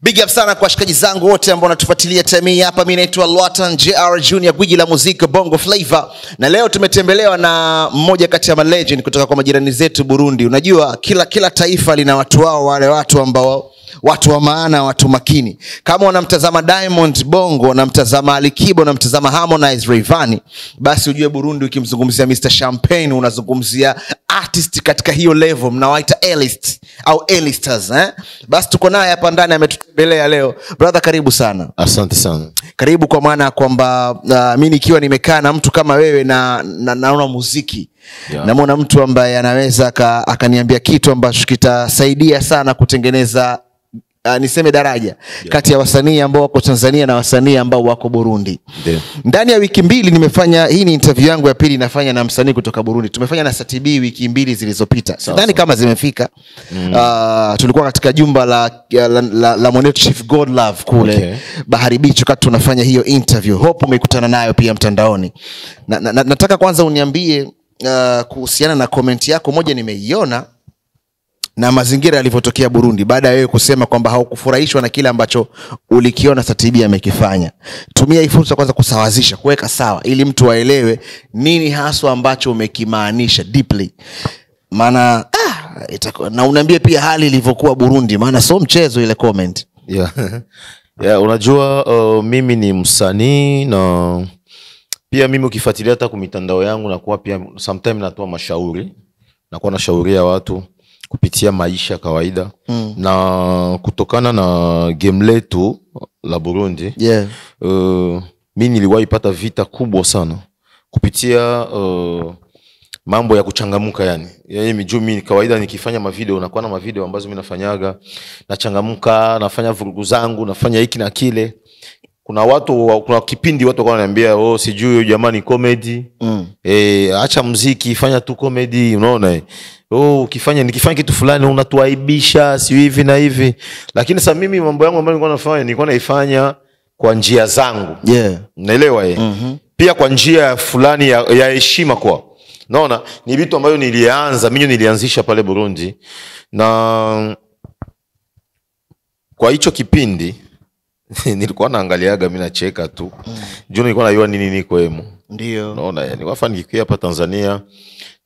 Big up sana kwa washikaji zangu wote ambao wanatufuatilia time hii hapa. Mimi naitwa Lwatan JR Junior, gwiji la muziki Bongo Flavor. Na leo tumetembelewa na mmoja kati ya legend kutoka kwa majirani zetu Burundi. Unajua kila taifa lina watu wao, wale watu ambao watu wa maana, watu makini. Kama unamtazama Diamond Bongo, unamtazama Ali Kiba, unamtazama Harmonize, Rayvanny, basi ujue Burundi ukimzungumzia Mr Champagne unazungumzia artist katika hiyo level, mnawaita A-list au A-listers Basi tuko naye hapa ndani, ametutembelea leo. Brother, karibu sana. Asante sana. Karibu kwa maana kwamba mimi nikiwa nimekaa na mtu kama wewe na naona muziki. Yeah. Namuona mtu ambaye anaweza akaniambia kitu ambacho kitasaidia sana kutengeneza niseme daraja kati ya wasanii ambao wako Tanzania na wasanii ambao wako Burundi. Ndani ya wiki mbili nimefanya, hii ni interview yangu ya pili nafanya na msanii kutoka Burundi. Tumefanya na Sat B wiki mbili zilizopita. Sidhani kama zimefika. Tulikuwa katika jumba la mwanetu Chief God Love kule Bahari Beach wakati tunafanya hiyo interview. Hope umekutana nayo pia mtandaoni. Nataka kwanza uniambie kuhusiana na comment yako moja nimeiona, na mazingira yalivyotokea Burundi baada ya wewe kusema kwamba haukufurahishwa na kile ambacho ulikiona Sat B amekifanya. Tumia hii fursa kwanza kusawazisha, kuweka sawa ili mtu aelewe nini haswa ambacho umekimaanisha deeply. Maana na uniambie pia hali ilivyokuwa Burundi, maana sio mchezo ile comment. Yeah, unajua mimi ni msanii, na pia mimi ukifuatilia hata kwa mitandao yangu na kuwa pia sometimes natoa mashauri, na kuwa nashauria watu kupitia maisha kawaida. Na kutokana na game letu la Burundi, mimi niliwahi pata vita kubwa sana kupitia mambo ya kuchangamuka yani. Mimi kawaida nikifanya mavideo, nakuwa na mavideo ambazo mimi nafanyaga na changamuka, nafanya vurugu zangu, nafanya hiki na kile. Kuna kipindi watu wananiambia sijui jamani comedy. Acha muziki, fanya tu comedy, unaona? Nikifanya kitu fulani unatuaibisha, si hivi na hivi. Lakini sasa mimi mambo yangu ambayo nilikuwa naifanya kwa njia zangu. Unaelewa Pia kwa njia fulani ya heshima kwa. Unaona? Ni vitu ambavyo nilianzisha pale Burundi, na kwa hicho kipindi nilikuwa naangaliaga, mimi nacheka tu. Juu nilikuwa najua nini niko hemo. Ndio. Unaona nilikuwa fanikiwa hapa Tanzania.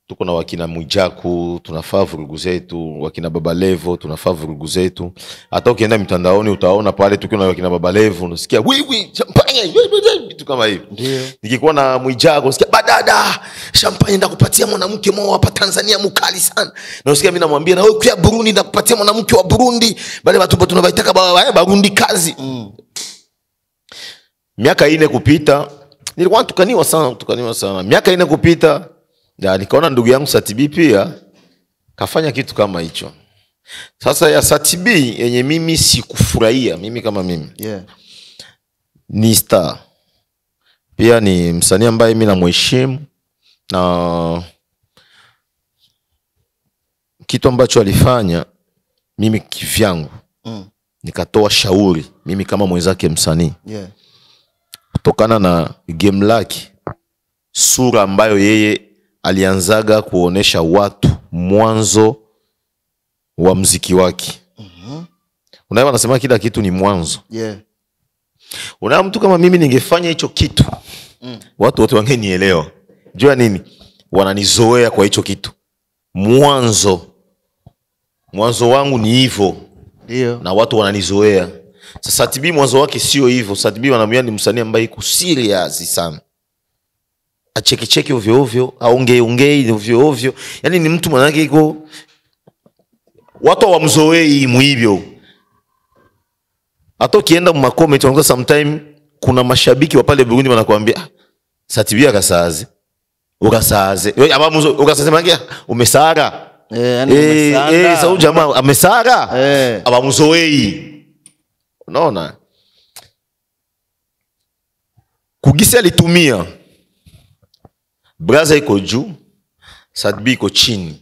Tuko na wakina Mwijaku, tunafaa vurugu zetu, wakina Baba Levo, tunafaa vurugu zetu. Hata ukienda mitandaoni utaona pale tukiwa na wakina Baba Levo, unasikia Champagne, vitu kama hivi. Ndio. Nikikuwa na Mwijaku unasikia badada, Champagne ndakupatia mwanamke mmoja hapa Tanzania mkali sana. Na unasikia mimi namwambia na wewe kwa Burundi ndakupatia mwanamke wa Burundi, bale watu ambao tunawaitaka Burundi kazi. Miaka 4 kupita, nilikuwa tukaniwa sana. Miaka 4 kupita, nikaona ndugu yangu Sat B pia kafanya kitu kama hicho. Sasa ya Sat B yenye mimi sikufurahia, mimi kama mimi. Ni star. Pia ni msanii ambaye mimi namheshimu, na kitu ambacho alifanya mimi kivyangu nikatoa shauri mimi kama mwenzake msanii. Kutokana na game lake, sura ambayo yeye alianzaga kuonesha watu mwanzo wa muziki wake. Unaona wanasema kila kitu ni mwanzo. Unaona mtu kama mimi ningefanya hicho kitu, watu wote wangenielewa. Jua nini? Wananizoea kwa hicho kitu. Mwanzo wangu ni hivyo. Ndio. Na watu wananizoea. Sasa Sat B mwanzo wake sio hivyo. Sat B wanamwambia ni msanii ambaye iko serious sana. Acheki ovyo ovyo, aongee ovyo ovyo. Yaani ni mtu mwanake iko watu wamzoei hivyo. Hata ukienda mu comment unakuta sometime kuna mashabiki wa pale Burundi wanakuambia Sat B akasaze. Ukasaze mangia umesara. Sasa jamaa amesara. Abamzoei. Unaona? Kugisi alitumia Braza iko juu, Sat B iko chini.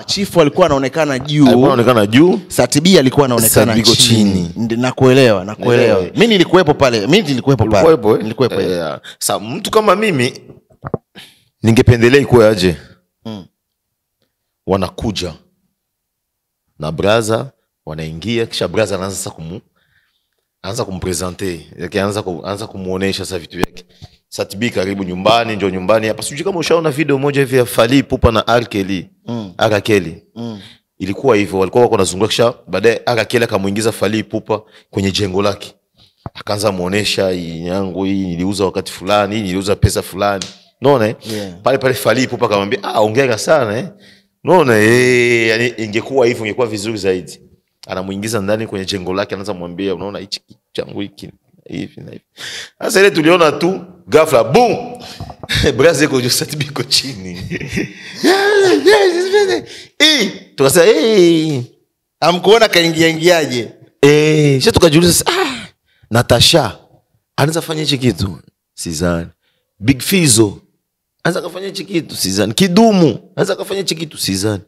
Chief alikuwa anaonekana juu. Sat B alikuwa anaonekana chini. Nakuelewa. Mimi nilikuwepo pale. Sasa mtu kama mimi ningependelea ikuwe aje? Wanakuja na Braza wanaingia kisha braza anaanza kumpresenter, yake anaanza kumuonesha sasa vitu vyake. Satibi karibu nyumbani, njoo nyumbani hapa. Sijui kama ushaona video moja hivi ya Fally Ipupa na R Kelly. R Kelly. Ilikuwa hivyo, walikuwa wako nazunguka kisha baadaye R Kelly akamuingiza Fally Ipupa kwenye jengo lake. Akaanza muonesha hii yangu hii niliuza wakati fulani, hii niliuza pesa fulani. Unaona Pale Fally Ipupa akamwambia ongea sana Unaona yani ingekuwa hivyo ingekuwa vizuri zaidi. Anamuingiza ndani kwenye jengo lake, anaanza kumwambia unaona hichi changu hiki hivi na hivi. Sasa ile tuliona tu ghafla boom. Braza iko juu, Satibi iko chini. Tukasema amkuona kaingiaje? Sasa tukajiuliza Natasha anaweza fanya hichi kitu? Sizani. Big Fizzo anaweza kufanya hichi kitu? Sizani. Kidumu anaweza kufanya hichi kitu? Sizani.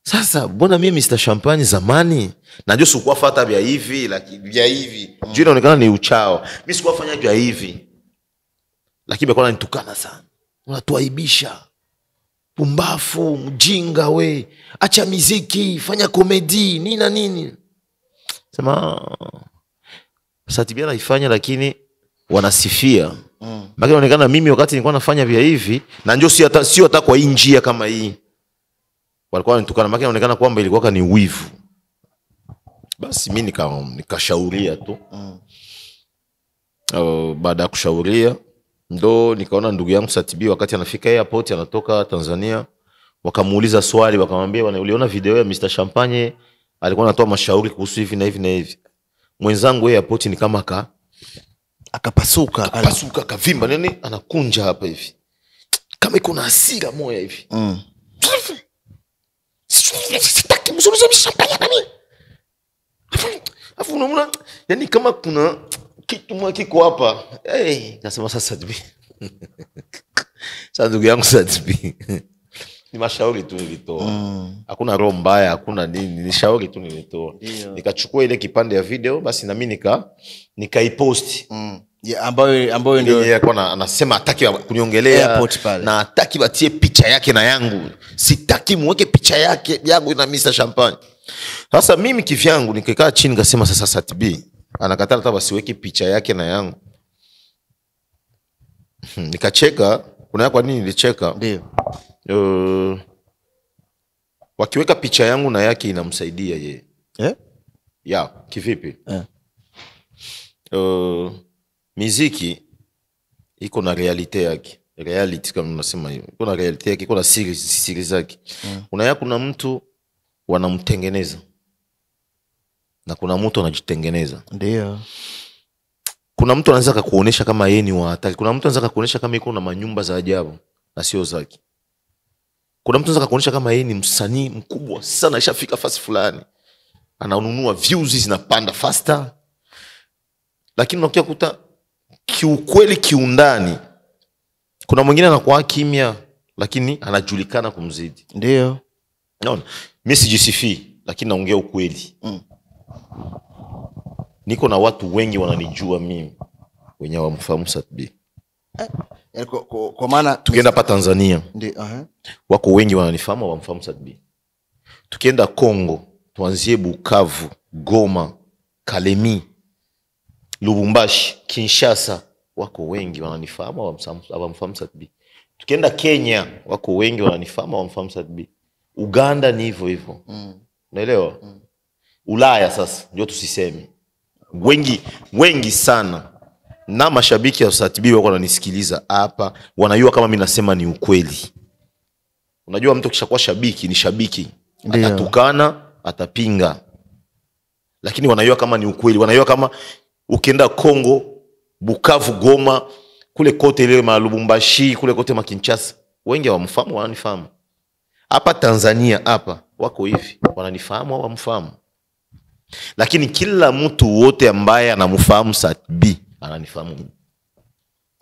Sasa mbona mimi Mr. Champagne zamani najua sikuwa fuata vya hivi lakini vya hivi. Juu inaonekana ni uchao. Mimi sikuwa fanya vya hivi. Lakini bado nitukana sana. Unatuaibisha. Pumbafu, mjinga we. Acha muziki, fanya komedi, nini na nini. Sema Satibi anaifanya lakini wanasifia. Maana inaonekana mimi wakati nilikuwa nafanya vya hivi na njoo sio hata kwa hii njia kama hii. Walikuwa wanitukana, maana inaonekana kwamba ilikuwa ni wivu. Basi mimi nikashauria tu. Baada ya kushauria ndo nikaona ndugu yangu Satibi wakati anafika airport anatoka Tanzania, wakamuuliza swali, wakamwambia uliona video ya Mr. Champagne alikuwa anatoa mashauri kuhusu hivi na hivi na hivi. Mwenzangu airport ni kama akapasuka kavimba nini, anakunja hapa hivi kama iko na hasira moja hivi. Sitaki mzungumze Champagne na mimi. Afu unaona yani kama kuna kitu mwa kiko hapa. Nasema sasa Satibi. Sasa ndugu yangu Satibi. Ni mashauri tu nilitoa. Hakuna roho mbaya, hakuna nini, ni shauri tu nilitoa. Nikachukua ile kipande ya video basi na mimi nikaipost. Ambayo ndio yeye anasema hataki kuniongelea na hataki batie picha yake na yangu. Sitaki muweke picha yake yangu na Mr. Champagne. Sasa mimi kivyangu nikakaa chini nikasema sasa Satibi anakataa hata basiweke picha yake na yangu. Nikacheka, kuna kwa nini nilicheka? Ndio. Wakiweka picha yangu na yake inamsaidia yeye. Ya, kivipi? Muziki iko na realite yake. Reality kama unasema hiyo. Iko na realite yake, iko na siri zake. Kuna mtu wanamtengeneza na kuna mtu anajitengeneza. Ndio. Kuna mtu anaweza kukuonesha kama yeye ni wa hatari. Kuna mtu anaweza kukuonesha kama yuko na manyumba za ajabu na sio zake. Kuna mtu anaweza kukuonesha kama yeye ni msanii mkubwa sana, ishafika fasi fulani. Ananunua views zinapanda faster. Lakini unakuja kuta kiukweli kiundani kuna mwingine anakuwa kimya lakini anajulikana kumzidi. Ndio. Naona mimi sijisifi lakini naongea ukweli. Niko na watu wengi wananijua mimi wenye wamfahamu Satibi. Kwa maana tukienda hapa Tanzania ndio wako wengi wananifahamu wamfahamu Satibi. Tukienda Kongo, tuanzie Bukavu, Goma, Kalemi, Lubumbashi, Kinshasa, wako wengi wananifahamu wamfahamu Satibi. Tukienda Kenya, wako wengi wananifahamu wamfahamu Satibi. Uganda ni hivyo hivyo. Unaelewa? Ulaya sasa ndio tusiseme. Wengi sana. Na mashabiki ya Satibi wako wananisikiliza hapa, wanajua kama mimi nasema ni ukweli. Unajua mtu kishakuwa shabiki ni shabiki. Atatukana, atapinga. Lakini wanajua kama ni ukweli. Wanajua kama ukienda Kongo, Bukavu, Goma, kule kote ile Lubumbashi, kule kote Kinshasa, wengi wamfahamu wananifahamu. Hapa Tanzania hapa wako hivi, wananifahamu au wamfahamu. Lakini kila mtu wote ambaye anamfahamu Satibi ananifahamu mimi.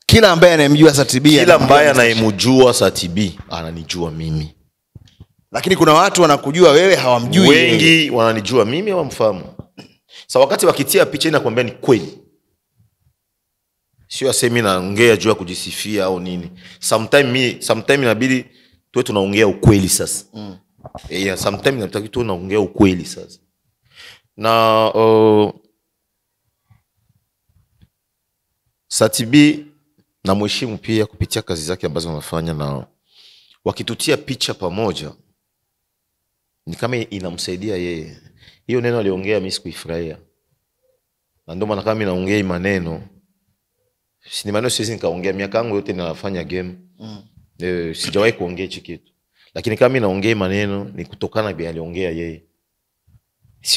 Kila ambaye anayemjua Satibi, kila ambaye anayemjua Satibi ananijua mimi. Lakini kuna watu wanakujua wewe hawamjui. Wengi wananijua mimi hawamfahamu. Sasa wakati wakitia picha inakwambia ni kweli. Sio asemi naongea juu ya kujisifia au nini. Sometime inabidi tuwe tunaongea ukweli sasa. Sometime inabidi tuwe tunaongea ukweli sasa. na SatiB na mheshimu pia kupitia kazi zake ambazo anafanya, na wakitutia picha pamoja ni kama inamsaidia yeye. Hiyo neno aliongea mimi sikuifurahia, na ndio maana kama naongea maneno si maneno siwezi nikaongea. Miaka yangu yote ninafanya game sijawahi kuongea hicho kitu, lakini kama naongea maneno ni kutokana na aliongea yeye.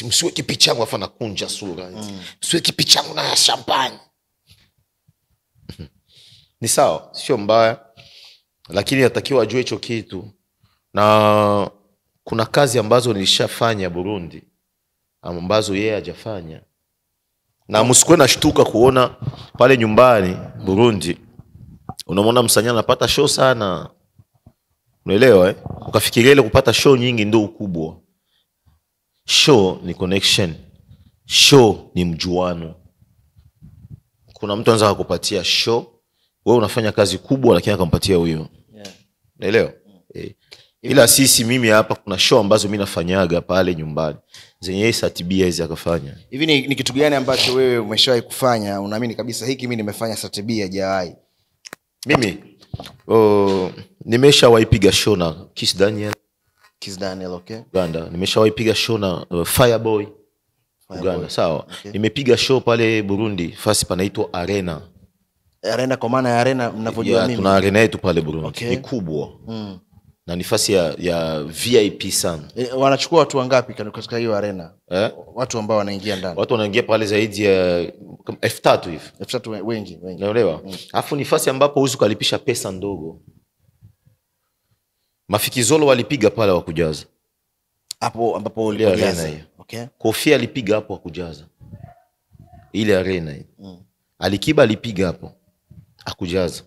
Msiweke picha yangu afa nakunja sura, msiweke picha yangu na champagne. Ni sawa, sio mbaya, lakini natakiwa ajue hicho kitu. Na kuna kazi ambazo nilishafanya Burundi ambazo yeye hajafanya, na msikuwe na shtuka kuona pale nyumbani Burundi unamwona msanii anapata show sana, unaelewa ukafikiria ile kupata show nyingi ndio ukubwa. Show ni connection, show ni mjuano. Kuna mtu anaweza kukupatia show, wewe unafanya kazi kubwa lakini akampatia huyo, unaelewa? Ila sisi mimi hapa kuna show ambazo mimi nafanyaga pale nyumbani zenye SatiB hizi akafanya. Hivi ni kitu gani ambacho wewe umeshawahi kufanya unaamini kabisa hiki mimi nimefanya Satib hajawahi? Mimi nimeshawahi piga show na Kiss Daniel, Okay. Uganda. Nimeshawahi piga show na Fireboy Uganda, sawa. Okay. Nimepiga show pale Burundi, fasi panaitwa Arena. Arena kwa maana ya arena mnavyojua mimi. Tuna arena yetu pale Burundi. Okay. Ni kubwa. Na ni fasi ya VIP sana. Wanachukua watu wangapi katika hiyo arena? Watu ambao wanaingia ndani. Watu wanaingia pale zaidi ya 3000 hivi. 3000 wengi. Unaelewa? Alafu ni fasi ambapo uzi ukalipisha pesa ndogo. Mafikizolo walipiga pale wa kujaza. Hapo ambapo ulijaza. Okay. Kofia alipiga hapo wa kujaza. Ile arena hii. Alikiba alipiga hapo akujaza.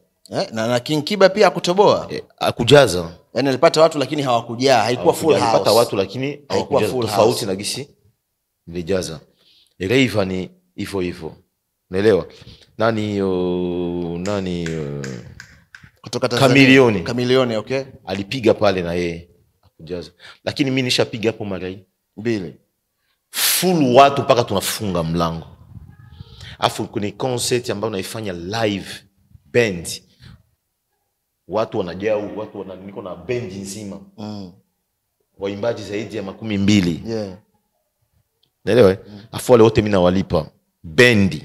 Na King Kiba pia akutoboa? Akujaza. Yaani alipata watu lakini hawakujaa, haikuwa full house. Alipata watu lakini hawakujaza, tofauti na gisi nilijaza. Rayva ni hivyo. Unaelewa? Nani kutoka Tanzania? Chameleone, okay. Alipiga pale na yeye akujaza. Lakini mimi nishapiga hapo mara 2. Full watu mpaka tunafunga mlango. Afu kuna concert ambayo naifanya live band. Watu wanajaa, niko na band nzima. Waimbaji zaidi ya 12. Yeah. Unaelewa? Afu wale wote mimi nawalipa. Bendi.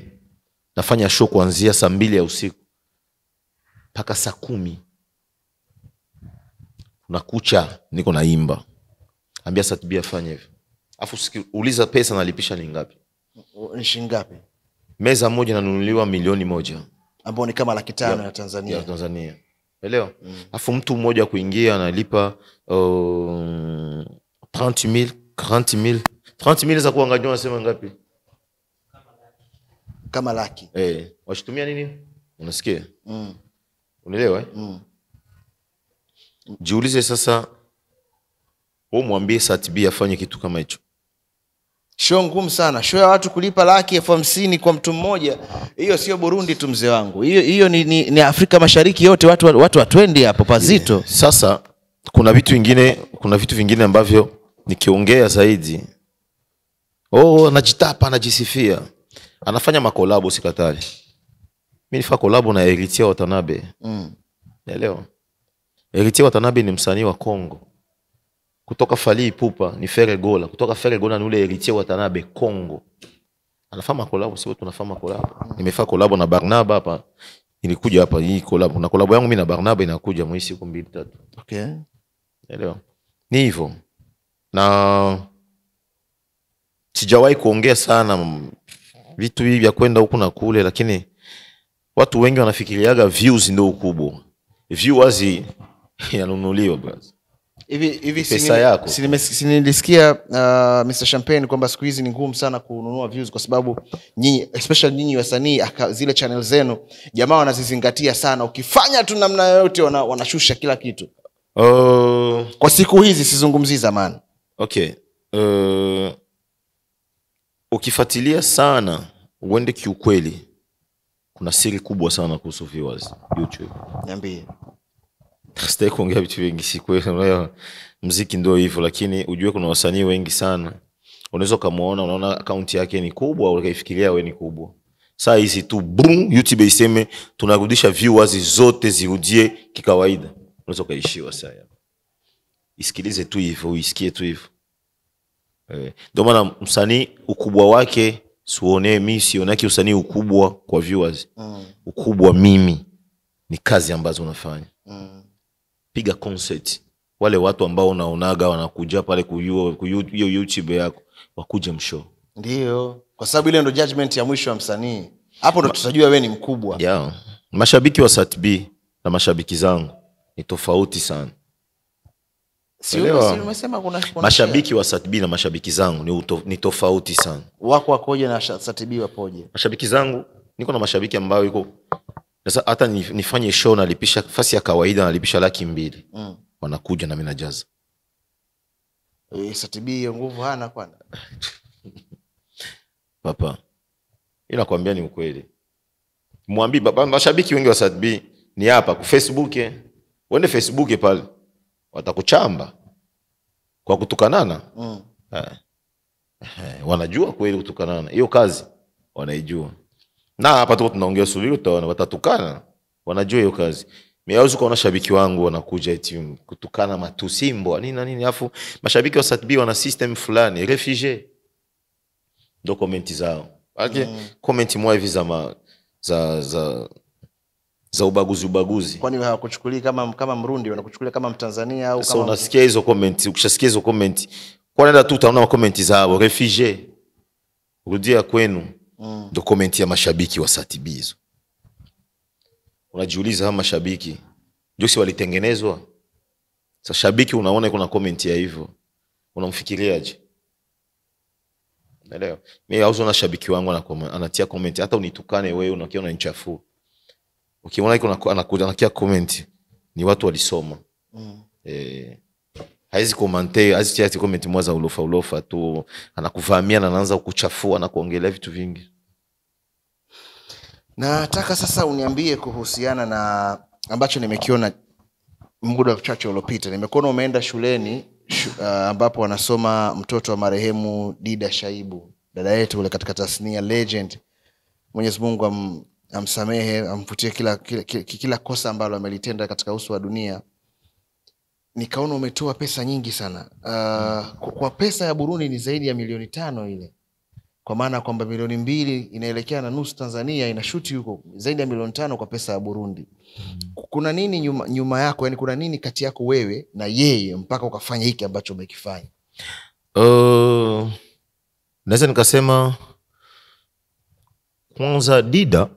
Nafanya show kuanzia saa 2 ya usiku mpaka saa 10. Unakucha niko naimba. Ambia Satib afanye hivyo. Afu uliza pesa nalipisha ni ngapi? Ni shilingi ngapi? Meza moja nanunuliwa 1,000,000. Ambao ni kama 500,000 ya Tanzania. Ya Tanzania. Elewa? Afu mtu mmoja kuingia analipa 30,000, 40,000. 30,000 za kuangalia unasema ngapi? Kama laki. Washitumia nini? Unasikia? Unaelewa? Jiulize sasa, wewe mwambie Satib afanye kitu kama hicho. Show ngumu sana. Show ya watu kulipa laki 50,000 kwa mtu mmoja. Hiyo sio Burundi tu mzee wangu. Hiyo ni Afrika Mashariki yote, watu watwendi hapo pazito. Sasa kuna vitu vingine ambavyo nikiongea zaidi anajitapa, anajisifia. Anafanya makolabo sikatali. Mimi nifanya kolabo na Héritier Watanabe. Unaelewa? Héritier Watanabe ni msanii wa Kongo. Kutoka Fally Ipupa ni Ferregola, kutoka Ferregola ni ule Héritier Watanabe Kongo. Anafanya collab, sio tunafanya collab. Nimefanya collab na Barnaba hapa. Nilikuja hapa hii collab. Na collab yangu mimi na Barnaba inakuja mwezi siku 2-3. Okay. Elewa. Ni hivyo. Na sijawahi kuongea sana vitu hivi vya kwenda huku na kule, lakini watu wengi wanafikiriaga views ndio ukubwa. Viewers yananunuliwa basi. Hivi pesa yako. Nilisikia Mr. Champagne kwamba siku hizi ni ngumu sana kununua views kwa sababu nyinyi, especially nyinyi wasanii, zile channel zenu jamaa wanazizingatia sana. Ukifanya tu namna yote wanashusha kila kitu. Kwa siku hizi, sizungumzi zamani. Okay. Ukifuatilia sana uende kiukweli, kuna siri kubwa sana kuhusu viewers YouTube. Niambie. Sitaki kuongea vitu vingi, si kweli. Muziki ndio hivyo, lakini ujue kuna wasanii wengi sana unaweza kumuona, unaona account yake ni kubwa, ukaifikiria wewe ni kubwa. Saa hizi tu boom, YouTube iseme tunarudisha viewers zote zirudie kikawaida. Unaweza kaishiwa saa ya. Isikilize tu hivyo, uisikie tu hivyo. Ndio maana msanii ukubwa wake sione, mimi sionaki usanii ukubwa kwa viewers. Ukubwa mimi ni kazi ambazo unafanya. Piga concert. Wale watu ambao unaonaga wanakuja pale hiyo YouTube yako wakuje mshow. Ndio, kwa sababu ile ndio judgment ya mwisho wa msanii. Hapo ndo tutajua wewe ni mkubwa. Yeah. Mashabiki wa Sat B na mashabiki zangu ni tofauti sana. Sio umesema kuna mashabiki wa Sat B na mashabiki zangu ni tofauti sana. Wako wakoje na Sat B wapoje? Mashabiki zangu niko na mashabiki ambao yuko sasa hata nifanye show na lipisha fasi ya kawaida na lipisha 200,000. Wanakuja na mimi najaza. Sat B nguvu hana kwana. Papa. Inakwambia ni ukweli. Mwambie baba, mashabiki wengi wa Sat B ni hapa ku Facebook. Wende Facebook pale. Watakuchamba kwa kutukanana. Wanajua kweli kutukanana. Hiyo kazi wanaijua. Na hapa tuko tunaongea suluhu, utaona watatukana. Wanajua hiyo kazi. Mimi hauwezi kuona shabiki wangu wanakuja eti kutukana matusimbo nini na nini, afu mashabiki wa Sat B wana system fulani, refugee. Ndo comment zao. Comment mwa hivi za ubaguzi. Kwani hawakuchukulia kama Mrundi, wanakuchukulia kama Mtanzania au kama unasikia hizo comment, ukishasikia hizo comment, kwa nenda tu utaona comment zao, refugee. Rudia kwenu. Ndo comment ya mashabiki wa Sat B hizo. Unajiuliza kama mashabiki ndio si walitengenezwa? Sasa shabiki unaona kuna comment ya hivyo, unamfikiriaje? Naelewa. Mimi hauzo shabiki wangu anatia comment, hata unitukane wewe unakiona unanichafua. Ukiona iko anakuja anakia comment, ni watu walisoma. Haizi commenter, haizi comment mwaza ulofa tu, anakuvamia na anaanza kukuchafua na kuongelea vitu vingi. Nataka sasa uniambie kuhusiana na ambacho nimekiona muda mchache uliopita. Nimekuona umeenda shuleni ambapo wanasoma mtoto wa marehemu Dida Shaibu, dada yetu ule katika tasnia legend. Mwenyezi Mungu amsamehe, amfutie kila kosa ambalo amelitenda katika uso wa dunia. Nikaona umetoa pesa nyingi sana. Kwa pesa ya Burundi ni zaidi ya milioni 5 ile. Kwa maana kwamba milioni 2 inaelekea na nusu Tanzania, inashuti huko zaidi ya milioni 5 kwa pesa ya Burundi. Kuna nini nyuma yako? Yani kuna nini kati yako wewe na yeye mpaka ukafanya hiki ambacho umekifanya? Naweza nikasema kwanza Dida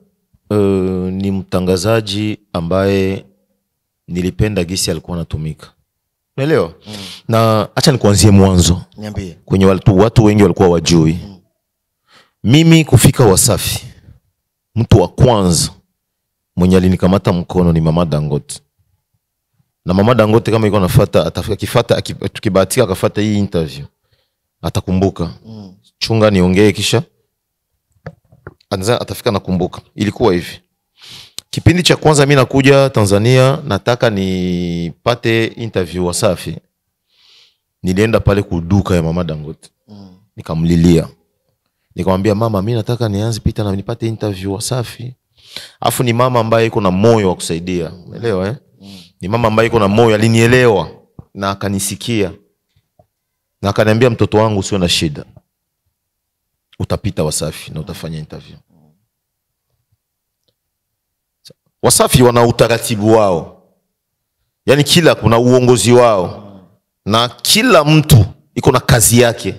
ni mtangazaji ambaye nilipenda gisi alikuwa anatumika. Unaelewa? Na acha nikuanzie mwanzo. Niambie. Kwenye watu wengi walikuwa wajui. Mimi kufika Wasafi, mtu wa kwanza mwenye alinikamata mkono ni Mama Dangote. Na Mama Dangote kama yuko anafuata, atafika tukibahatika akafuata hii interview, atakumbuka. Chunga niongee kisha atafika nakumbuka. Ilikuwa hivi. Kipindi cha kwanza mimi nakuja Tanzania, nataka nipate interview Wasafi. Nilienda pale kuduka ya Mama Dangote. Nikamlilia. Nikamwambia mama, mimi nataka nianze pita na nipate interview Wasafi. Afu ni mama ambaye iko na moyo wa kusaidia. Umeelewa Ni mama ambaye iko na moyo, alinielewa na akanisikia. Na akaniambia mtoto wangu usiwe na shida. Utapita Wasafi na utafanya interview. Wasafi wana utaratibu wao. Yaani kuna uongozi wao. Na kila mtu iko na kazi yake.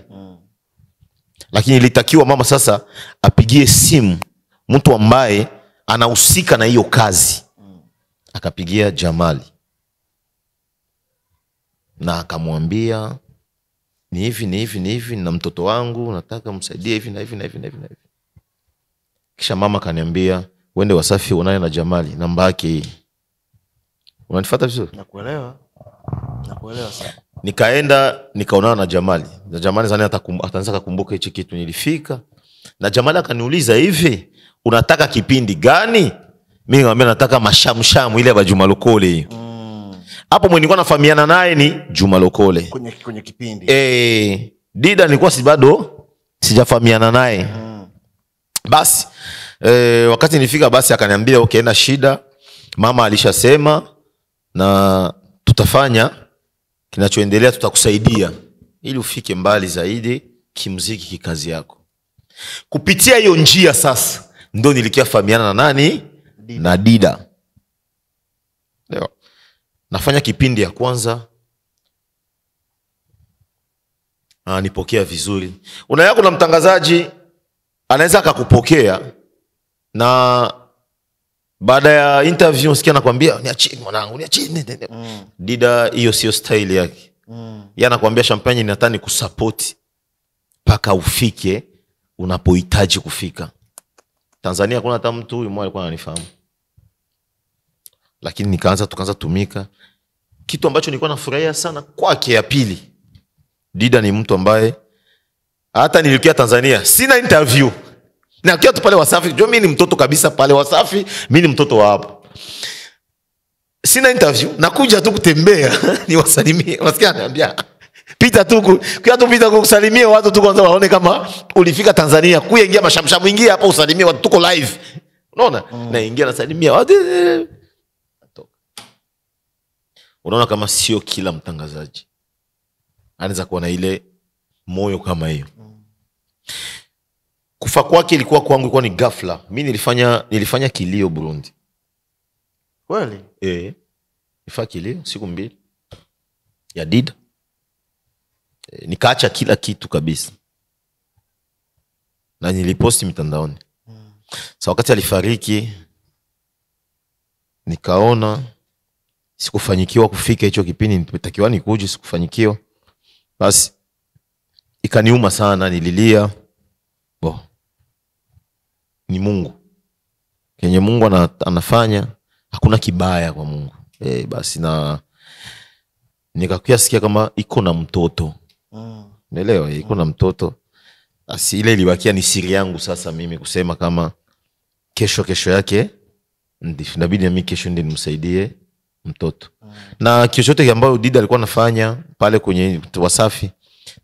Lakini ilitakiwa mama sasa apigie simu mtu ambaye anahusika na hiyo kazi. Akapigia Jamali. Na akamwambia ni hivi na mtoto wangu nataka msaidie hivi na hivi. Kisha mama kaniambia uende Wasafi uonane na Jamali, namba yake hii. Unanifuata vizuri? Nakuelewa sana. Nikaenda nikaonana na Jamali. Na Jamali zani ataanza kukumbuka hichi kitu. Nilifika na Jamali akaniuliza hivi, unataka kipindi gani? Mimi nikamwambia nataka mashamshamu ile ya Juma Lokole hiyo. Hapo mwenye nilikuwa nafahamiana naye ni Juma Lokole. Kwenye kipindi. Dida nilikuwa si bado sijafahamiana naye. Basi wakati nilifika basi akaniambia okay, na shida, mama alishasema na tutafanya kinachoendelea, tutakusaidia ili ufike mbali zaidi kimuziki, kikazi yako. Kupitia hiyo njia sasa ndio nilikia fahamiana na nani? Dida. Na Dida. Leo nafanya kipindi ya kwanza, nipokea vizuri. Unayako na mtangazaji anaweza akakupokea na baada ya interview usikia nakwambia niachie mwanangu, niachie. Dida hiyo sio style yake. Yeye anakuambia Champagne nataka kusupport paka ufike unapohitaji kufika. Tanzania kuna hata mtu huyu mmoja alikuwa ananifahamu. Lakini tukaanza tumika. Kitu ambacho nilikuwa nafurahia sana kwake ya pili, Dida ni mtu ambaye hata nilikia Tanzania sina interview. Na kia tu pale Wasafi, mimi ni mtoto kabisa pale Wasafi, mimi ni mtoto wa hapo. Sina interview, nakuja tu kutembea, niwasalimie. Unasikia ananiambia pita tu, pita kusalimia watu tu kwanza waone kama ulifika Tanzania. Kuingia mashamshamu, ingia hapa usalimie watu, tuko live. Unaona? Na ingia nasalimia watu. Unaona kama sio kila mtangazaji anaweza kuwa na ile moyo kama hiyo. Kufa kwake ilikuwa kwangu ilikuwa ni ghafla. Mimi nilifanya kilio Burundi. Kweli? Nilifanya kilio siku 2 ya Dida. Nikaacha kila kitu kabisa. Na niliposti mitandaoni. Sasa wakati alifariki nikaona sikufanyikiwa kufika hicho kipindi nilitakiwa nikuje, sikufanyikiwa. Basi ikaniuma sana, nililia. Ni Mungu. Kenye Mungu anafanya hakuna kibaya kwa Mungu. Basi na nikakuya sikia kama iko na mtoto. Unaelewa? Iko na mtoto. Basi ile ilibakia ni siri yangu sasa mimi kusema kama kesho yake inabidi mimi kesho ndiye nimsaidie mtoto. Na chochote ambayo Dida alikuwa anafanya pale kwenye Wasafi,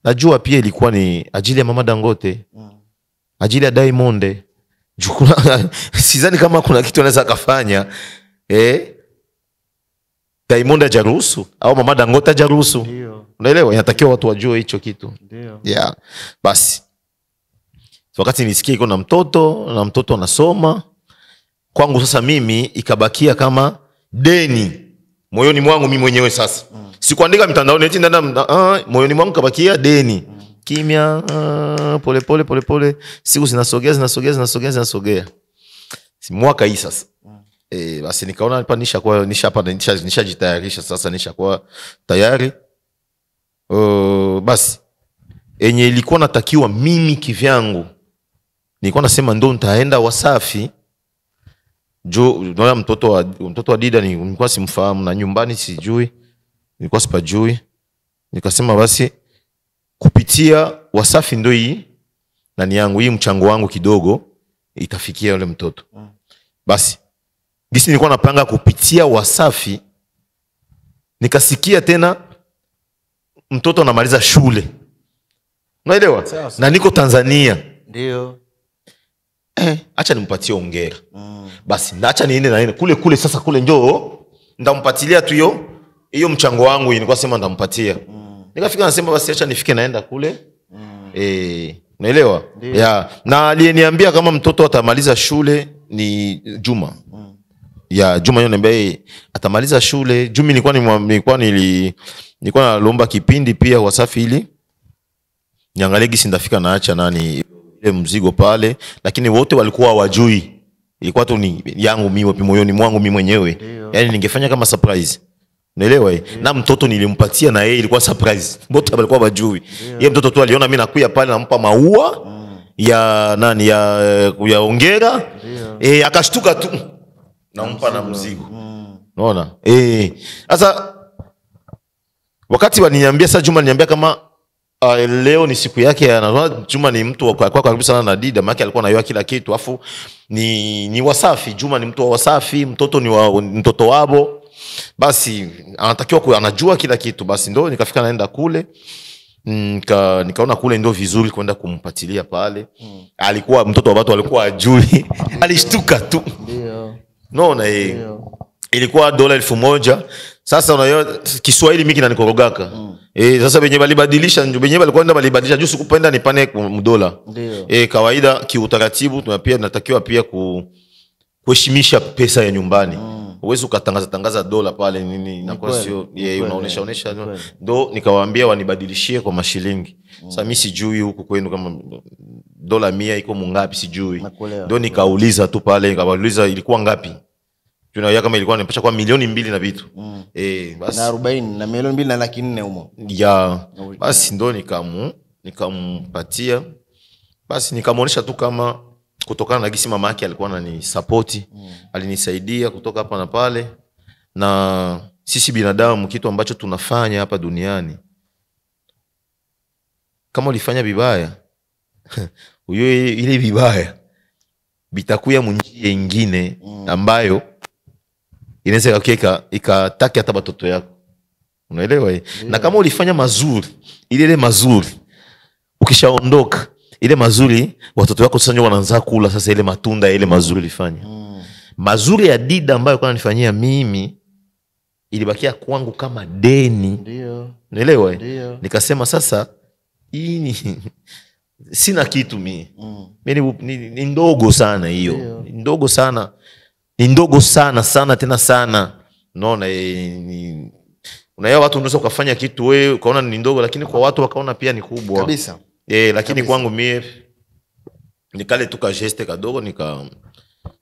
najua pia ilikuwa ni ajili ya Mama Dangote. Ajili ya Diamond. Sidhani kama kuna kitu anaweza kufanya Diamond hajaruhusu au Mama Dangote hajaruhusu. Unaelewa? Inatakiwa watu wajue hicho kitu. Yeah. Basi wakati nisikia iko na mtoto anasoma, kwangu sasa mimi ikabakia kama deni moyoni mwangu mimi mwenyewe sasa. Sikuandika mitandaoni eti moyoni mwangu kabakia deni. Kimya, pole siku zinasogea. Si mwaka hii sasa. Basi nikaona hapa nishajitayarisha sasa, nishakuwa tayari. Basi enye ilikuwa natakiwa mimi kivyangu, nilikuwa nasema ndo nitaenda Wasafi. Unaona mtoto wa Dida nilikuwa simfahamu na nyumbani sijui, nilikuwa sipajui. Nikasema basi kupitia Wasafi ndo hii nani yangu, hii mchango wangu kidogo itafikia yule mtoto. Basi gisi nilikuwa napanga kupitia Wasafi, nikasikia tena mtoto anamaliza shule. Unaelewa? Na niko Tanzania. Ndio. Acha nimpatie hongera. Basi acha niende na kule sasa kule njoo ndampatilia tu hiyo mchango wangu nilikuwa sema ndampatia. Nikafika nasema basi acha nifike naenda kule. Unaelewa? Yeah. Na aliyeniambia kama mtoto atamaliza shule ni Juma. Juma yeye ambaye atamaliza shule. Jumi nilikuwa nalomba kipindi pia Wasafi ili niangalie gisi ndafika naacha nani ile mzigo pale, lakini wote walikuwa hawajui. Ilikuwa tu ni yangu mimi moyoni mwangu mimi mwenyewe. Yaani ningefanya kama surprise. Unaelewa? Na mtoto nilimpatia na yeye ilikuwa surprise. Wote walikuwa hawajui. Yeye mtoto tu aliona mimi nakuja pale nampa maua ya nani ya hongera. Akashtuka tu. Nampa na mzigo. Unaona? Sasa wakati waliniambia sasa Juma aliniambia kama leo ni siku yake, Juma ni mtu kwa karibu sana na Dida, maana alikuwa anayua kila kitu. Afu ni Wasafi, Juma ni mtu wa Wasafi, mtoto ni mtoto wabo. Basi anatakiwa anajua kila kitu. Basi ndo nikafika naenda kule nikaona kule ndio vizuri kwenda kumpatilia pale. Alikuwa mtoto wa watu, alikuwa ajui. Alishtuka tu. Ndio. Naona ilikuwa $1,000. Sasa unajua Kiswahili mimi kinanikoroga. Sasa benye balibadilisha, benye balikuwa ndio balibadilisha juu sikupenda nipane $1. Ndio. Kawaida kiutaratibu tunapia natakiwa pia kuheshimisha pesa ya nyumbani. Uwezo ukatangaza $1 pale nini inakuwa sio unaonesha ndo nikawaambia wanibadilishie kwa mashilingi. Sasa mimi sijui huku kwenu kama $100 iko mungapi sijui. Ndo nikauliza tu pale, nikawauliza ilikuwa ngapi. Tunajua kama ilikuwa nimepata kwa $2,000,000 na vitu. Basi na 40 na $2,400,000 na 400,000 humo. Basi ndo nikampatia. Basi nikamuonesha tu kama kutokana na gisi mama yake alikuwa ananisupport, alinisaidia kutoka hapa na pale. Na sisi binadamu kitu ambacho tunafanya hapa duniani, kama ulifanya vibaya ile vibaya bitakuya munjia nyingine ambayo inaweza ikataki hata watoto yako. Unaelewa? Na kama ulifanya mazuri, ile mazuri ukishaondoka, ile mazuri watoto wako sasa wanaanza kula sasa ile matunda ile mazuri ulifanya. Mazuri ya Dida ambayo kwa nifanyia mimi ilibakia kwangu kama deni. Ndio. Unaelewa? Nikasema sasa hii sina kitu mimi. Mimi ni ndogo sana hiyo. Ni ndogo sana. Ni ndogo sana sana tena sana. Unaona unaelewa, watu ndio ukafanya kitu wewe ukaona ni ndogo, lakini kwa watu wakaona pia ni kubwa. Kabisa. Lakini kabisa. Kwangu mimi nikale tu ka geste kadogo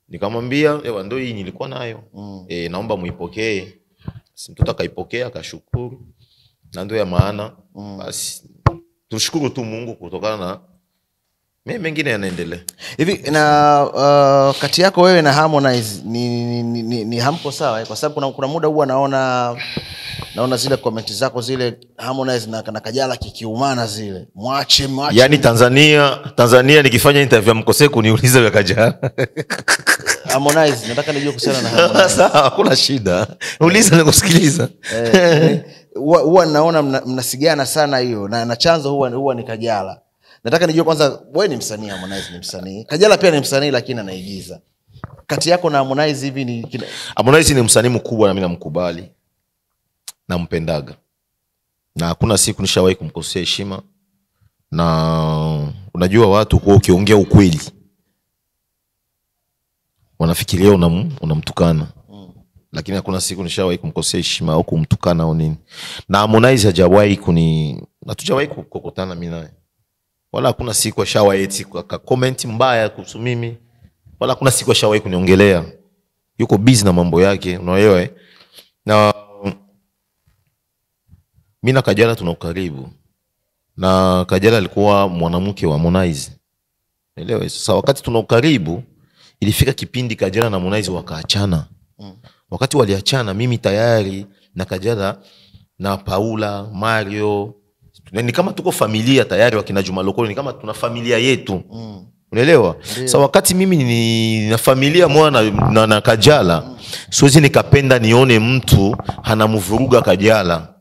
nikamwambia ndio hii nilikuwa nayo. Naomba muipokee. Mtoto akaipokea akashukuru. Na ndio ya maana. Basi tushukuru tu Mungu kutokana na mengine yanaendelea. Hivi na kati yako wewe na Harmonize ni hamko sawa? Kwa sababu kuna muda huwa naona zile comment zako zile Harmonize na Kajala kikiumana zile. Mwache. Yaani Tanzania nikifanya interview mkose kuniuliza vya Kajala. Harmonize nataka nijue kuhusiana na Harmonize. Sawa, hakuna shida. Uliza na kusikiliza. Huwa naona mnasigana sana hiyo na chanzo huwa ni Kajala. Nataka nijue kwanza, wewe ni msanii, Harmonize ni msanii. Kajala pia ni msanii lakini anaigiza. Kati yako na Harmonize hivi ni Harmonize ni msanii mkubwa na mimi namkubali. Nampendaga. Na hakuna siku nishawahi kumkosea heshima. Na unajua watu kwa ukiongea ukweli wanafikiria unamtukana. Lakini hakuna siku nishawahi kumkosea heshima au kumtukana au nini. Na Harmonize hajawahi hatujawahi kukutana mimi naye. Wala hakuna siku ashawahi eti comment mbaya kuhusu mimi. Wala hakuna siku ashawahi kuniongelea. Yuko busy na mambo yake, unaelewa? Na mimi na Kajala tuna ukaribu. Na Kajala alikuwa mwanamke wa Harmonize. Unaelewa? Sasa wakati tuna ukaribu, ilifika kipindi Kajala na Harmonize wakaachana. Wakati waliachana, mimi tayari na Kajala na Paula, Mario, ni kama tuko familia tayari, wakina Juma Lokole ni kama tuna familia yetu. Unaelewa? Sasa wakati mimi ni na familia mwana na Kajala, siwezi nikapenda nione mtu anamvuruga Kajala.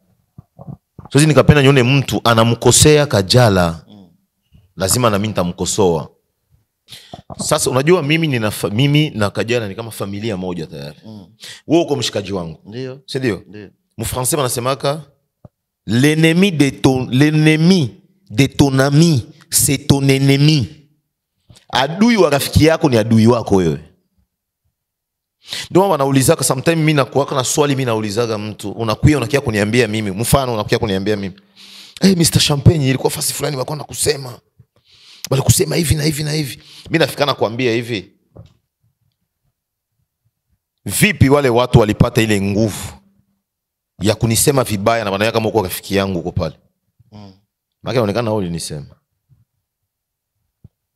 Siwezi nikapenda nione mtu anamkosea Kajala. Lazima na mimi nitamkosoa. Sasa unajua mimi na Kajala ni kama familia moja tayari. Wewe uko mshikaji wangu. Ndio. Si ndio? Mfrancais wanasemaka l'ennemi de ton ami c'est ton ennemi. Adui wa rafiki yako ni adui wako wewe. Ndio wanaulizaka sometimes mimi nakuwa na swali mimi naulizaga mtu, unakia kuniambia mimi, mfano unakia kuniambia mimi, Mr Champagne ilikuwa fasi fulani wako kusema. Bali kusema hivi na hivi na hivi. Mimi nafikana kuambia hivi. Vipi wale watu walipata ile nguvu ya kunisema vibaya na wanaya kama uko rafiki yangu uko pale? Maki inaonekana wewe ulinisema.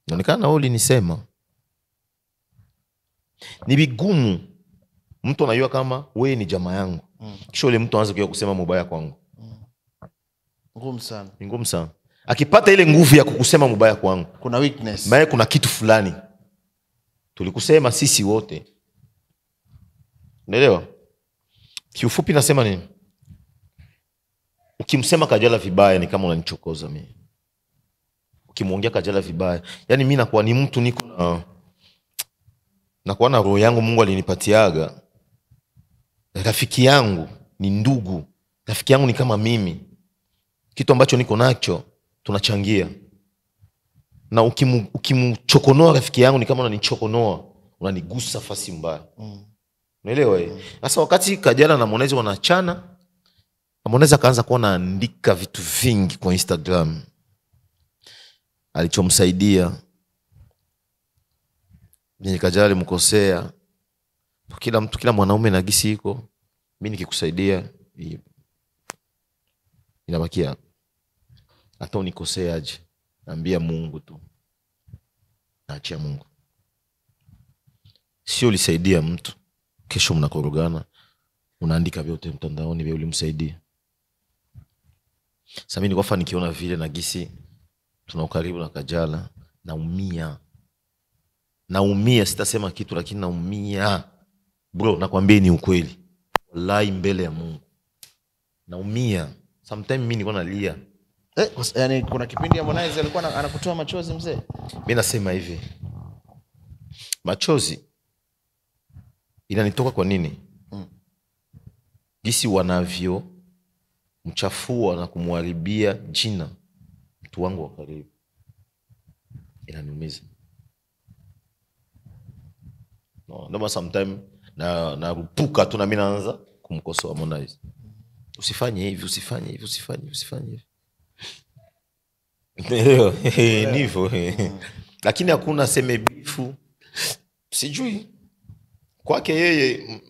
Inaonekana wewe ulinisema. Ni vigumu mtu anajua kama wewe ni jamaa yangu. Kisha yule mtu anaanza kusema mubaya kwangu. Ngumu sana. Ni ngumu sana. Akipata ile nguvu ya kukusema mubaya kwangu, kuna weakness. Maana kuna kitu fulani tulikusema sisi wote. Unaelewa? Kiufupi nasema nini? ukimsema Kajala vibaya ni kama unanichokoza mimi. Ukimwongea Kajala vibaya, yani mimi nakuwa ni mtu niko nakuwa na roho yangu Mungu alinipatiaga. Rafiki yangu ni ndugu. Rafiki yangu ni kama mimi. Kitu ambacho niko nacho tunachangia. Na ukimchokonoa rafiki yangu ni kama unanichokonoa, unanigusa fasi mbaya. Unaelewa? Sasa wakati Kajala na Harmonize wanaachana, Harmonize akaanza kuwa anaandika vitu vingi kwa Instagram alichomsaidia. Ni Kajala alimkosea. Kila mtu, kila mwanaume na gisi iko, mimi nikikusaidia inabaki hapo. Hata unikosea aje, naambia Mungu tu. Naachia Mungu. Sio ulisaidia mtu, kesho mnakorogana, unaandika vyote mtandaoni vile ulimsaidia. Sasa mimi nikofa nikiona vile na gisi tuna ukaribu na Kajala, naumia, sitasema kitu lakini naumia. Bro, nakwambia ni ukweli. Wallahi mbele ya Mungu. Naumia. Sometimes mimi niko nalia. Yani kuna kipindi Harmonize alikuwa anakutoa machozi mzee. Mimi nasema hivi. Machozi inanitoka kwa nini? Gisi wanavyo mchafua na kumharibia jina mtu wangu wa karibu. Inaniumiza. No, ndio sometimes na rupuka tu na mimi naanza kumkosoa Harmonize. Usifanye hivi. Ndio, nivo. Lakini hakuna seme bifu. Sijui. Kwake yeye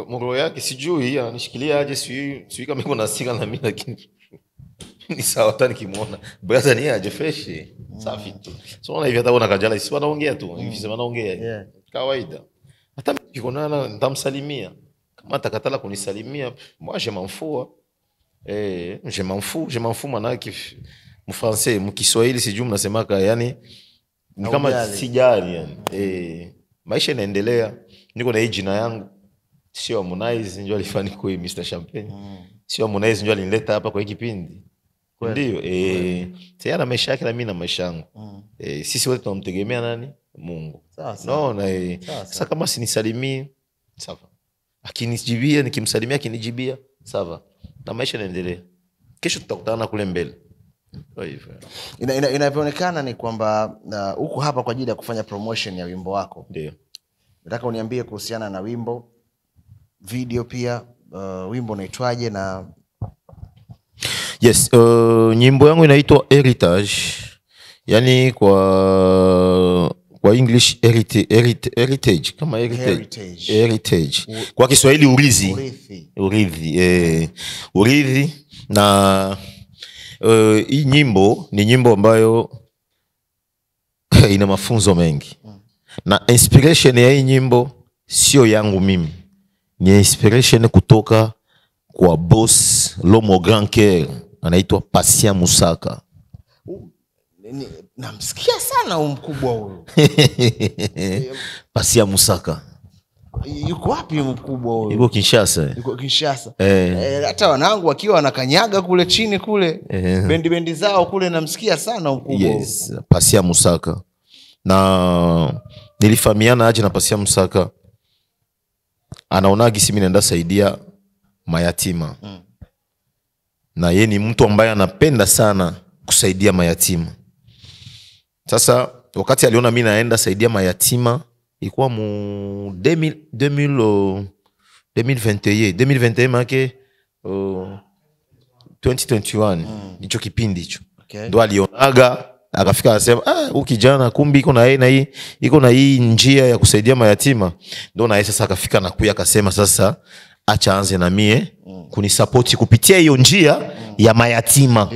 mroho yake sijui anishikilia aje, sijui kama iko na sika na mimi, lakini ni sawa hata nikimuona. Brother ni aje fresh. Safi tu. So na hivi hata una Kajala si wanaongea tu. Hivi sema wanaongea. Kawaida. Hata nikionana nitamsalimia. Kama atakatala kunisalimia, moi je m'en fous. Je m'en fous manake mfrancais, mkiswahili sijui mnasemaka yani ni kama sijali yani. Maisha inaendelea. Niko na hii jina yangu. Sio Harmonize ndio alifanya kwa Mr Champagne. Sio Harmonize ndio alinileta hapa kwa hiki kipindi. Ndio tayari na maisha yake na mimi na maisha yangu. Sisi wote tunamtegemea nani? Mungu. Sawa. No, sasa kama sinisalimii sawa. Akinijibia nikimsalimia akinijibia sawa. Na maisha yanaendelea. Kesho tutakutana kule mbele. Kwa hivyo. Inavyoonekana ni kwamba uko hapa kwa ajili ya kufanya promotion ya wimbo wako. Ndio. Nataka uniambie kuhusiana na wimbo, video pia, wimbo unaitwaje na Yes, nyimbo yangu inaitwa Heritage. Yani kwa English heritage kama heritage. Kwa Kiswahili urithi. Na hii nyimbo ni nyimbo ambayo ina mafunzo mengi. Na inspiration ya hii nyimbo sio yangu mimi. Ni inspiration kutoka kwa boss Lomo Grand Care, anaitwa Patient Musaka. Namsikia sana mkubwa huyo. Patient Musaka. Yuko wapi mkubwa huyo? Yuko Kinshasa. Hata wanangu wakiwa wanakanyaga kule chini kule, bendi zao kule namsikia sana mkubwa. Yes, Patient Musaka. Na nilifahamiana aje na Patient Musaka. Anaona gisi mimi naenda saidia mayatima. Na yeye ni mtu ambaye anapenda sana kusaidia mayatima. Sasa wakati aliona mimi naenda saidia mayatima, ilikuwa mu 2021 make 2021 hicho kipindi hicho. Ndio alionaga akafika akasema huyu kijana kumbi iko na hii njia ya kusaidia mayatima. Ndio na yeye sasa akafika na kuya akasema sasa acha anze na mie kunisupport kupitia hiyo njia ya mayatima.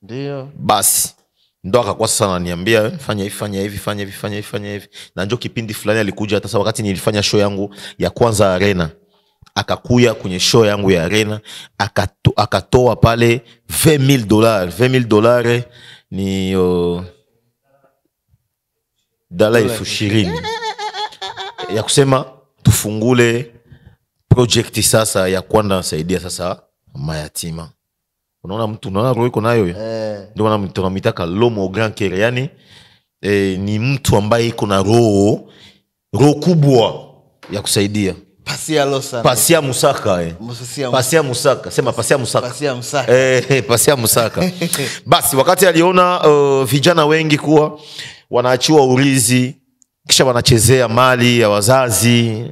Ndio. Basi ndo akakuwa sasa ananiambia fanya hivi. Na ndio kipindi fulani alikuja hata wakati nilifanya show yangu ya kwanza Arena. Akakuya kwenye show yangu ya Arena, akatoa pale $20,000 ni $20,000 ya kusema tufungule project sasa ya kwenda nasaidia sasa mayatima. Unaona roho iko nayo. Ndio tunamitaka l'homme au grand cœur. Yani ni mtu ambaye iko na roho kubwa ya kusaidia. Pasia Musaka. Pasia Musaka. Sema Pasia Musaka. Pasia Musaka. Basi wakati aliona vijana wengi kuwa wanaachiwa urizi, kisha wanachezea mali ya wazazi,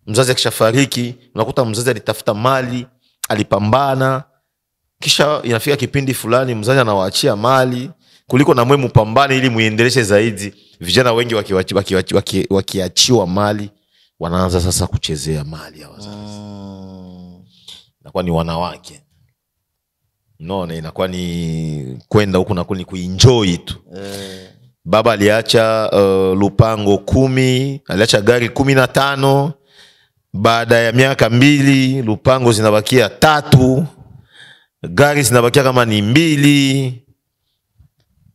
mzazi akishafariki, unakuta mzazi alitafuta mali, alipambana, kisha inafika kipindi fulani mzazi anawaachia mali, kuliko na mwe mpambane ili muendeleshe zaidi. Vijana wengi wakiachiwa mali, wanaanza sasa kuchezea mali ya wazazi. Inakuwa ni wanawake. Inakuwa ni kwenda huko na kuni kuenjoy tu. Baba aliacha lupango 10, aliacha gari 15. Baada ya miaka 2, lupango zinabakia 3. Gari zinabakia kama ni 2.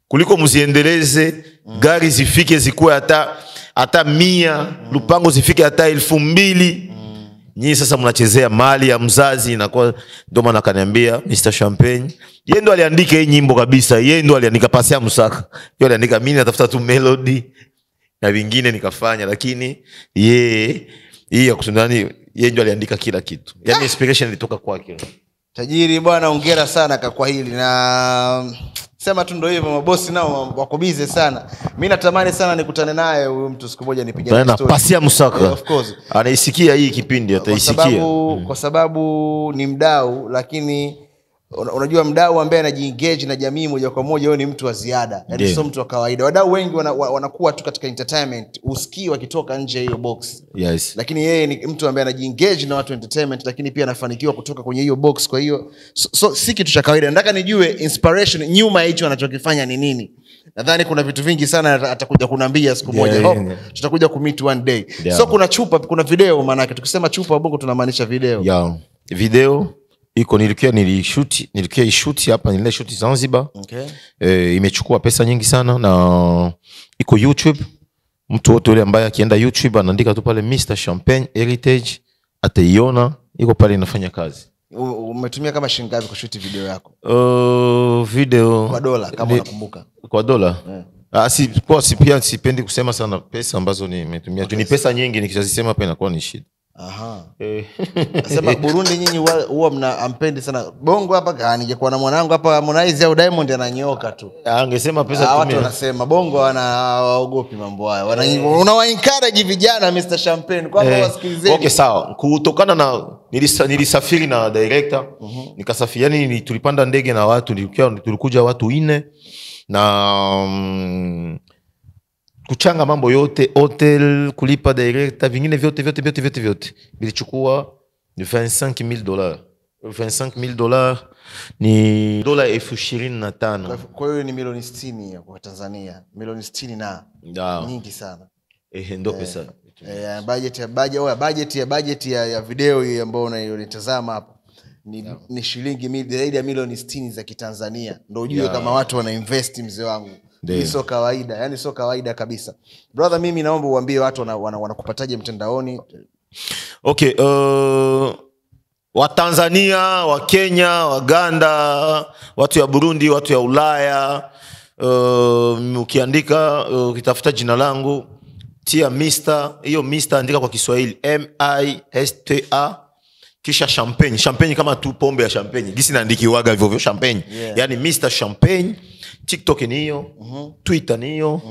Kuliko msiendeleze, gari zifike zikuwe hata 100, lupango zifike hata 2000. Nyinyi sasa mnachezea mali ya mzazi. Ndio maana akaniambia Mr. Champagne, yeye ndo aliandika hii nyimbo kabisa. Yeye ndo aliandika Pasia Musaka. Yeye aliandika, mimi natafuta tu melody na vingine nikafanya, lakini yeye ya kusundani, yeye ndo aliandika kila kitu. Yaani inspiration ilitoka kwake. Tajiri bwana, hongera sana kwa hili. Na sema tu ndio hivyo, mabosi nao wako busy sana. Mimi natamani sana nikutane naye huyu mtu siku moja nipige story. Pasia Musaka. Of course. Anaisikia hii kipindi, ataisikia. Kwa sababu ni mdau, lakini unajua mdau ambaye anajiengage na jamii moja kwa moja, yeye ni mtu wa ziada. Yaani sio mtu wa kawaida. Wadau wengi wanakuwa tu katika entertainment, usikii wakitoka nje hiyo box. Yes. Lakini yeye ni mtu ambaye anajiengage na watu entertainment, lakini pia anafanikiwa kutoka kwenye hiyo box. Kwa hiyo si kitu cha kawaida. Nataka nijue inspiration nyuma hicho anachokifanya ni nini. Nadhani kuna vitu vingi sana atakuja kuniambia siku moja. Tutakuja kumeet one day. So kuna video, maana yake tukisema chupa wa Bongo tunamaanisha video. Video iko nilikuwa ishoot hapa, nilishoot Zanzibar. Imechukua pesa nyingi sana, na iko YouTube. Mtu wote yule ambaye akienda YouTube anaandika tu pale Mr. Champagne Heritage, ataiona iko pale inafanya kazi. Umetumia kama shilingi ngapi kushoot video yako? Video kwa dola kama unakumbuka. Kwa dola? Sipendi kusema sana pesa ambazo nimetumia. Ni pesa nyingi, nikishazisema hapa inakuwa ni shida. Nasema Burundi nyinyi huwa mnaampendi sana Bongo hapa. Ningekuwa na mwanangu hapa Harmonize au Diamond ananyoka tu. Angesema pesa tumia. Watu wanasema Bongo wanaogopi mambo haya. Unawa encourage vijana Mr. Champagne kwamba wasikilizeni. Okay, sawa. Kutokana na nilisafiri na director, nikasafiri, yani tulipanda ndege na watu, tulikuja watu 4 na kuchanga mambo yote, hotel, kulipa director, vingine vyote bilichukua $25,000. $25,000 ni dola 25,000. Kwa hiyo ni milioni 60 kwa Tanzania. Milioni 60 na nyingi sana. Ndio pesa. Budget ya video hii ambayo unayotazama hapa ni shilingi zaidi ya milioni 60 za Kitanzania. Ndio ujue kama watu wana invest, mzee wangu. Ni sio kawaida, yani sio kawaida kabisa. Brother, mimi naomba uambie watu wanakupataje mtandaoni. Okay, wa Tanzania, wa Kenya, wa Uganda, watu ya Burundi, watu ya Ulaya, ukiandika, ukitafuta jina langu, tia Mr. Hiyo Mr. andika kwa Kiswahili MISTA, kisha Champagne. Champagne kama tu pombe ya champagne. Gisi naandikiwaga hivyo Champagne. Yani Mr. Champagne. TikTok ni hiyo, Twitter ni hiyo,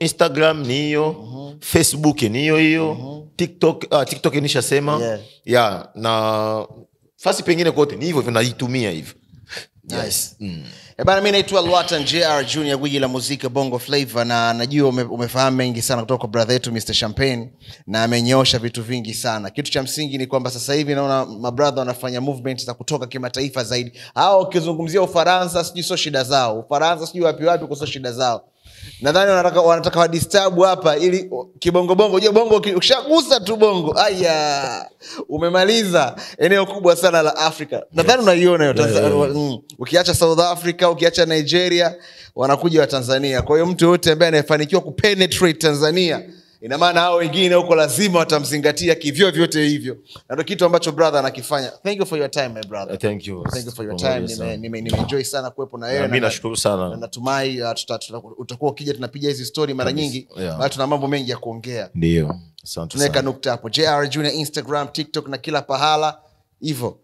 Instagram ni hiyo, Facebook ni hiyo, TikTok nishasema. Na fasi pengine kote ni hivyo vinaitumia hivyo. Yes. Bana, mimi naitwa Lwatan JR Junior, gwiji la muziki Bongo Flava, na najua umefahamu mengi sana kutoka kwa brother yetu Mr. Champagne, na amenyoosha vitu vingi sana. Kitu cha msingi ni kwamba sasa hivi naona mabrother wanafanya movement za kutoka kimataifa zaidi. Hao ukizungumzia Ufaransa sijui sio shida zao. Ufaransa sijui wapi kwa sio shida zao. Nadhani wanataka wa disturb hapa ili kibongo bongo. Unajua bongo ukishagusa tu bongo, umemaliza eneo kubwa sana la Afrika. Nadhani unaiona hiyo. Ukiacha South Africa, ukiacha Nigeria, wanakuja wa Tanzania. Kwa hiyo mtu yote ambaye anafanikiwa kupenetrate Tanzania, ina maana hao wengine huko lazima watamzingatia kivyo vyote hivyo, na ndio kitu ambacho brother anakifanya. Thank you for your time my brother. Thank you For your time. Nimeenjoy sana kuwepo na wewe. Mimi nashukuru sana. Natumai utakuwa ukija tunapiga hizi story mara nyingi, bali tuna mambo mengi ya kuongea. Ndio. Asante sana. Tunaweka nukta hapo. JR Junior Instagram, TikTok na kila pahala hivyo.